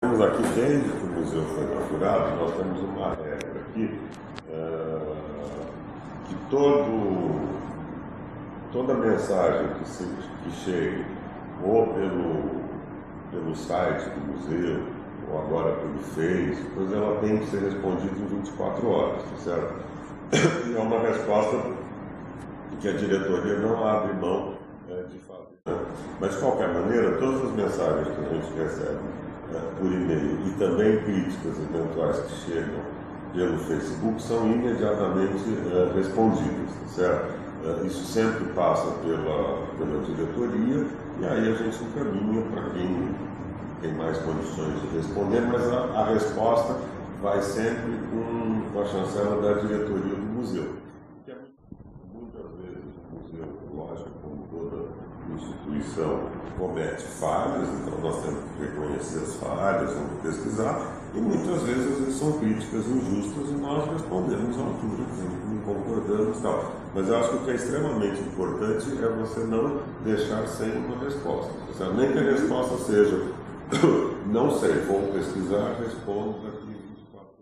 Temos aqui, desde que o museu foi inaugurado, nós temos uma regra aqui, que toda mensagem que chegue ou pelo site do museu, ou agora pelo Face, pois ela tem que ser respondida em 24 horas, tá certo? E é uma resposta que a diretoria não abre mão de fazer. Mas, de qualquer maneira, todas as mensagens que a gente recebe por e-mail e também críticas eventuais que chegam pelo Facebook são imediatamente respondidas, tá certo? Isso sempre passa pela diretoria e aí a gente encaminha para quem tem mais condições de responder, mas a resposta vai sempre com a chancela da diretoria do museu. Muitas vezes o museu, lógico, como toda instituição, comete falhas, então nós temos que reconhecer as falhas, temos que pesquisar, e muitas vezes são críticas injustas e nós respondemos à altura, dizendo que não concordamos e tal. Mas eu acho que o que é extremamente importante é você não deixar sem uma resposta. Nem que a resposta seja, não sei, vou pesquisar, respondo daqui